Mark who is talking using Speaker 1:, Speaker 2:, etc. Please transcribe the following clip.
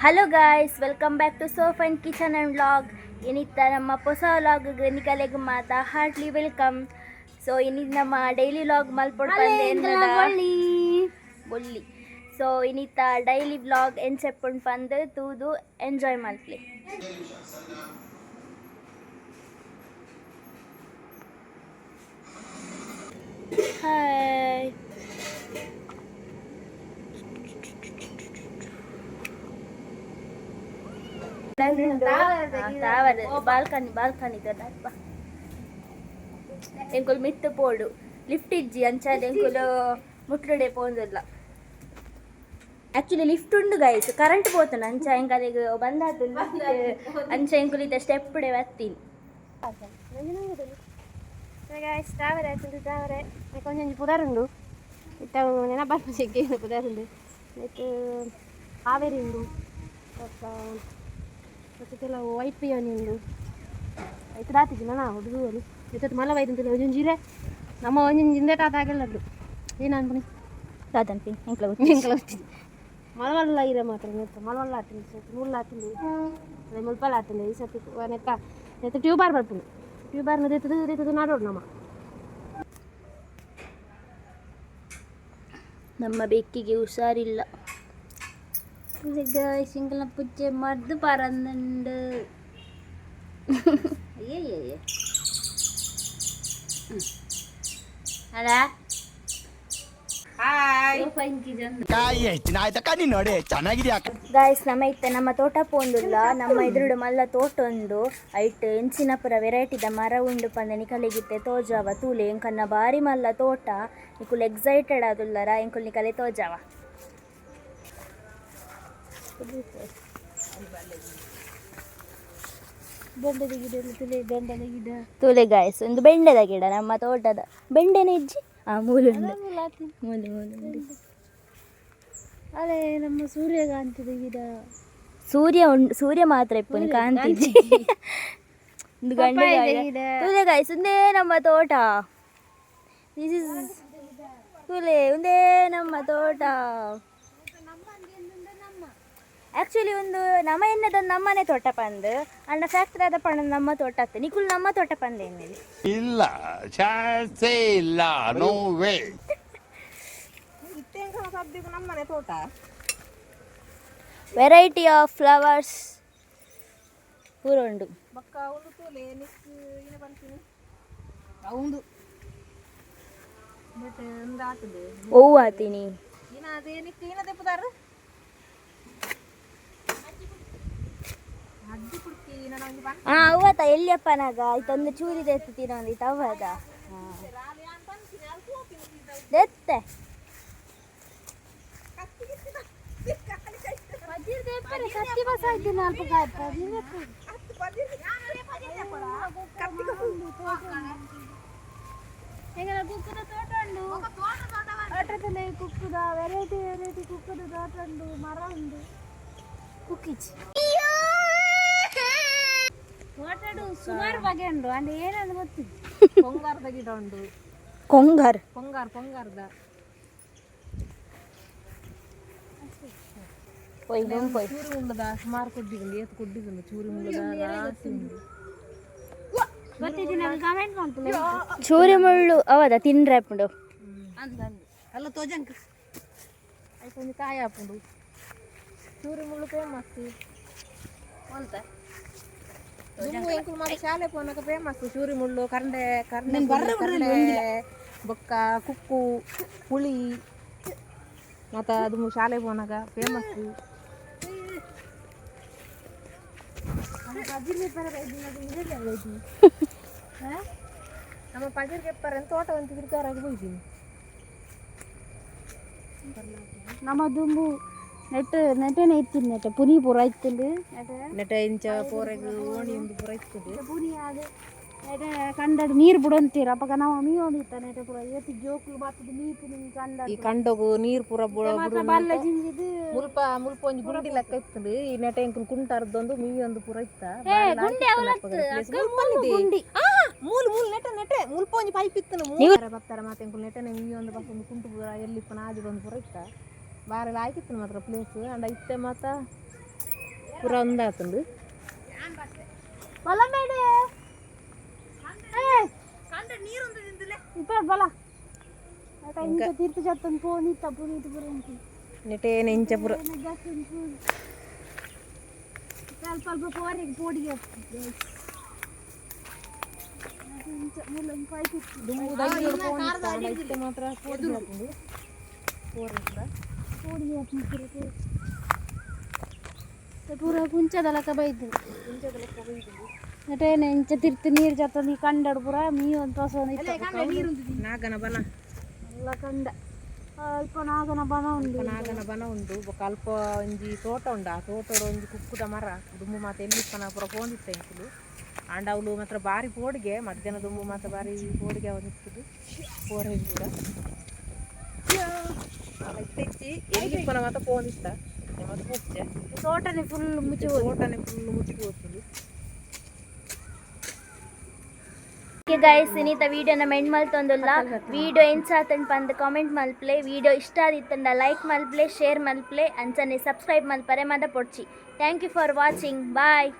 Speaker 1: Hello guys, welcome back to ಸೋಫ್ and kitchen and vlog. ಏನಿತ್ತ ನಮ್ಮ ಹೊಸ ವ್ಲಾಗ್ಗೆ ನಿಕಲೆಗ್ ಮಾತಾ ಹಾರ್ಟ್ಲಿ ವೆಲ್ಕಮ್. ಸೊ ಇನ್ನಿದು ನಮ್ಮ ಡೈಲಿ ವ್ಲಾಗ್ ಮಲ್ಪೊಡು ಬಂದೆ ಬೊಲ್ಲಿ. ಸೊ ಇನ್ನಿತ್ತ ಡೈಲಿ ವ್ಲಾಗ್ ಏನು ಚೆಪ್ಪುಂಡು ಬಂದು ತೂದು ಎಂಜಾಯ್ ಮಲ್ಪ್ಲಿ. ಹಾಯ್ ಬಾಲ್ಕನಿ ಎಂಕುಲು ಮಿತ್ತು ಪೋಡು ಲಿಫ್ಟ್ ಇಜ್ಜಿ ಅಂಚಾದ ಎಂಕುಲು ಮುಟ್ಲುಡೆ ಪೋಂದಿಲ್ಲ. ಆಕ್ಚುಲಿ ಲಿಫ್ಟ್ ಉಂಡು ಗೈಸ್, ಕರೆಂಟ್ ಪೋತುಂಡು ಅಂಚ ಎಂಕಲಿಗೆ ಬಂದಾತು ಅಂಚ ಎಂಕುಲಿತ ಸ್ಟೆಪ್ಡೆ ಬತ್ತೀನಿ.
Speaker 2: కొంచెం పుదరుండు ఇట్లా నేను బల్బ చెక్కి పుదరుండు అయితే ఆవేరి ఉండు ఇలా వైట్ బియ్యాని ఉండు అయితే రాತಿದ್ದಿಲ್ಲ ನಾ ಹುಡುಗರು ಇವತ್ತು ಮಲ್ಲ ವೈದ್ಯಂತ ಒಂಜಿರೆ ನಮ್ಮ ಒಂಜಿಂದೆ ಟಾತಾಗೆಲ್ಲದ್ದು ಏನು ಅನ್ಪಣಿ
Speaker 1: ರಾತನ್ಪಿ ಎಂಕ್ಲ
Speaker 2: వచ్చింది మలవల్ల ఇరే మాత్రం మలవల్ల ఆటింది నూళ్ళు ఆటింది అదే ముల్పాలు ఆటింది ఈ సత్తి నెత్త ట్యూబార్ పడుతుంది ಟ್ಯೂಬರ್ನ ರೀತದು ನಾಡೋಡು
Speaker 1: ನಮ್ಮ ಬೆಕ್ಕಿಗೆ ಹುಷಾರಿಲ್ಲ. ಸಿಂಗಲ್ನ ಪುಚ್ಚೆ ಮರ್ದು ಪರಂದುಂಡು ಅಯ್ಯಯ್ಯ ಅಲ್ಲ ಗಾಯ್ಸ್ ನಮ್ಮ ಇತ್ತೆ ನಮ್ಮ ತೋಟ ಪೋಂದುಲ್ಲ. ನಮ್ಮ ಎದುರುಡು ಮಲ್ಲ ತೋಟ ಉಂಡು ಐಟ್ ಎಂಚಿನ ಪುರ ವೆರೈಟಿದ ಮರ ಉಂಡು ಪಂದೆ ನಿಕಲೆಗಿತ್ತೆ ತೋಜಾವ ತೂಲೆ ಎಂಕನ್ನ ಬಾರಿ ಮಲ್ಲ ತೋಟ ನಿಕುಲು ಎಕ್ಸೈಟೆಡ್ ಆದುಲ್ಲರ ಎಂಕುಲು ನಿಕಲೆ ತೋಜಾವ. ತೂಲೆ ಗಾಯ್ಸ್ ಒಂದು ಬೆಂಡೆದ ಗಿಡ ನಮ್ಮ ತೋಟದ ಬೆಂಡೆನ ಇಜ್ಜಿ ಮೂಲು
Speaker 2: ಅದೇ ನಮ್ಮ ಸೂರ್ಯಕಾಂತಿದ ಗಿಡ
Speaker 1: ಸೂರ್ಯ ಮಾತ್ರ ಇಪ್ಪುನಿ ಕಾಂತಿಜ್ಜಿ ಒಂದು ಗಂಡು ತೂಲೆ ಗಾಯ್ಸ್ ಒಂದೇ ನಮ್ಮ ತೋಟ. ದಿಸ್ ಇಸ್ ತೂಲೆ ಒಂದೇ ನಮ್ಮ ತೋಟ. ಆ್ಯಕ್ಚುಲಿ ಒಂದು ನಮ್ಮ ಎನ್ನದ ನಮ್ಮನೆ ತೋಟ ಪಂದು ಅಣ್ಣ ಫ್ಯಾಕ್ಟ್ರಿ ಆದ ಪಣ್ಣ ನಮ್ಮ ತೋಟ ಆಗ್ತದೆ. ನಿಕುಲ್ ನಮ್ಮ ತೋಟ ಪಂದೆ ಎನ್ನೇಲಿ
Speaker 3: ಇಲ್ಲ ಚಾನ್ಸೇ ಇಲ್ಲ, ನೋ ವೇ.
Speaker 2: ನಮ್ಮನೆ ತೋಟ
Speaker 1: ವೆರೈಟಿ ಆಫ್ ಫ್ಲವರ್ಸ್ ಪೂರ ಉಂಡು.
Speaker 2: ಬಕ್ಕ ಒಂದು ತೋಲೆ ನೆಕ್ಸ್ಟ್ ಏನು ಬರ್ತೀನಿ ಒಂದು ಮತ್ತೆ ಒಂದು ಆತದೆ
Speaker 1: ಹೂವು ಆತೀನಿ
Speaker 2: ಏನ ಅದೇ ನೆಕ್ಸ್ಟ್ ಏನದೆ ಪುದಾರು
Speaker 1: ಅವತ್ತ ಎಲ್ಲಿಯಪ್ಪನಾಗ ಆಯ್ತೊಂದು ಚೂರಿದ ಎತ್ತುತ್ತೀನ ಒಂದಿತ್ತು ಅವದ ಎತ್ತೆ
Speaker 2: ಕುಕ್ಕದ ತೋಟ ಉಂಡು ತೋಟದಲ್ಲಿ ಕುಕ್ಕದ ವೆರೈಟಿ ಕುಕ್ಕದ ತೋಟ ಉಂಡು ಮರ ಉಂಡು ಕುಕ್ಕಿಚ್ ತೋಟಡು ಸುಮಾರು ಬಗೆ ಉಂಡು ಅಂದ್ರೆ ಏನಂದ್ರೆ ಗೊತ್ತಿಲ್ಲ. ಕೊಂಗಾರದ ಗಿಡ ಉಂಡು ಕೊಂಗಾರದ ಚೂರಿ ಮುಳ್ಳದ ಸುಮಾರು ಕೊಡ್ಡಿಗುಂಡು ಏತು ಕೊಡ್ಡಿಗುಂಡು ಚೂರಿ ಮುಳ್ಳದ ಕಮೆಂಟ್ ಮಾಡ್ತೀನಿ
Speaker 1: ಚೂರಿ ಮುಳ್ಳು ಅವದ ತಿನ್ರೆ ಹಾಪುಂಡು
Speaker 2: ಅಲ್ಲ ತೋಜಂಕ ಆಯ್ತು ಕಾಯಿ ಹಾಪುಂಡು ಚೂರಿ ಮುಳ್ಳು ಫೇಮಸ್ ಅಂತ ಎಂಕುಲು ಮಾತ್ರ ಶಾಲೆ ಪೋನಕ ಫೇಮಸ್ ಚೂರಿ ಮುಳ್ಳು ಕರಂಡೆ ಬೊಕ್ಕ ಕುಕ್ಕು ಹುಳಿ ಮತ್ತ ಅದು ಶಾಲೆ ಪೋನಕ ಫೇಮಸ್. ನಮ್ಮ ಪಜಿರ್ ಕೆಪ್ಪರ ತೋಟ ಒಂದು ತಿರ್ಗಾರಾಗಿ ಹೋಯ್ತೀನಿ. ನಮ್ಮ ದುಂಬು ನೆಟ್ಟನೆ ಇತ್ತಿನ ನೆಟ್ಟ ಪುನಿ ಪೂರ ಇತ್ತುಂಡು ನೆಟ ಇಂಚ ಪೂರಗೆ ಓಣಿ ಒಂದು ಪೂರ ಇತ್ತುಂಡು ಪುನಿ ಅದು ನೆಟ ಕಂಡಡು ನೀರು ಬಿಡಂತೀರ ಅಪ್ಪಗ ನಾವು ಮೀ ಒಂದಿತ್ತ ನೆಟ ಪೂರ ಏತಿ ಜೋಕುಲು ಮಾತದ ನೀರು ಕಂಡ ಈ ಕಂಡಗು ನೀರು ಪೂರ ಬಲ್ಲ ಜಿಂಜಿದು ಮುಲ್ಪ ಒಂಜಿ ಗುಂಡಿ ಲೆಕ್ಕ ಇತ್ತುಂಡು ಈ ನೆಟ ಎಂಕುಲು ಕುಂಟಾರದೊಂದು ಮೀ ಒಂದು ಪೂರ ಇತ್ತ ಗುಂಡಿ ಮೂಲು ನೆಟ ಮುಲ್ಪ ಒಂಜಿ ಪೈಪ್ ಇತ್ತನು ಬರ್ತಾರ ಮತ್ತೆ ಎಂಕುಲು ನೆಟನೆ ಮೀ ಒಂದು ಬಸ್ ಒಂದು ಕುಂಟು ಪೂರ ಎಲ್ಲಿಪ್ಪ ನಾಜಿ ಒಂದು ಪೂರ ಇತ್ತ ಬಾರೆಲ್ಲ ಆಯ್ತಿತ್ತು ಮಾತ್ರ ಪ್ಲೇಸ್ ಅಂಡ ಇತ್ತೆ ಮಾತ ಪೂರ ಒಂದಾತುಂಡು
Speaker 1: ಬಲ ಬೇಡ
Speaker 2: ಇಪ್ಪ ಬಲ ಇಂಚ ತೀರ್ಥ ಜತ್ತನ್ ಪೋನಿತ್ತ ಪುನೀತ್ ಪುರ ನೆಟೇನೆ ಇಂಚ ಪುರ
Speaker 1: ಸ್ವಲ್ಪ ಅಲ್ಪ ಪೋರಿಗೆ ಪೋಡಿಗೆ
Speaker 2: ದುಂಬು ದೈವ ಪೋನಿತ್ತ ಮಾತ್ರ ಪೋಡಿಗೆ ಹಾಕೊಂಡು
Speaker 1: ಪೋಡಿಗೆ ಪೂರ ಕುಂಚದಲಕ ಬೈದು ನಟೇನೆ ಇಂಚ ತಿರ್ತಿ ನೀರು ಜತ್ತಂದು ಕಂಡಡು ಪೂರ ಮೀ ಒಂದು ತೋರಿಸೋದು
Speaker 2: ನಾಗನ ಬನ
Speaker 1: ಎಲ್ಲ ಕಂಡ ಅಲ್ಪ ನಾಗನ ಬನ ಉಂಡು
Speaker 2: ನಾಗನ ಬನ ಉಂಡು ಬೊಕ ಅಲ್ಪ ಒಂಜಿ ತೋಟ ಉಂಡು ಆ ತೋಟದ ಒಂಜಿ ಕುಕ್ಕುದ ಮರ ದುಂಬು ಮಾತ ಎಲ್ಲಿಪ್ಪನ ಪೂರ ಪೋಂದಿತ್ತ ಇಂಕುಲು ಆಂಡ ಅವಳು ಮಾತ್ರ ಬಾರಿ ಪೋಡಿಗೆ ಮಧ್ಯಾಹ್ನ ದುಂಬು ಮಾತ ಬಾರಿ ಪೋಡಿಗೆ ಅವ ನಿಂತುದು ಪೋರೆ ಕೂಡ ಇತ್ತೆಚ್ಚಿ ಎಲ್ಲಿಪ್ಪನ ಮಾತ ಪೋಂದಿತ್ತ ಮತ್ತೆ ಮುಚ್ಚ
Speaker 1: ತೋಟನೇ ಫುಲ್ ಮುಚ್ಚಿ
Speaker 2: ತೋಟನೇ ಫುಲ್ ಮುಚ್ಚಿ ಹೋಗ್ತದೆ
Speaker 1: ಓಕೆ ಗೈಸ್ ಇನ್ನಿತ ವೀಡಿಯೋನ ಮೆಂಡ್ ಮಲ್ತೊಂದುಲ್ಲ ವೀಡಿಯೋ ಎಂಚಾತಂಡ್ ಪಂದ್ ಕಾಮೆಂಟ್ ಮಲ್ಪ್ಲೆ ವೀಡಿಯೋ ಇಷ್ಟ ಆದಿತ್ತಂಡ ಲೈಕ್ ಮಲ್ಪ್ಲೆ ಶೇರ್ ಮಲ್ಪ್ಲೆ ಅಂಚನೆ ಸಬ್ಸ್ಕ್ರೈಬ್ ಮಲ್ಪರೆ ಮದ ಪೊಡ್ಚಿ thank you for watching bye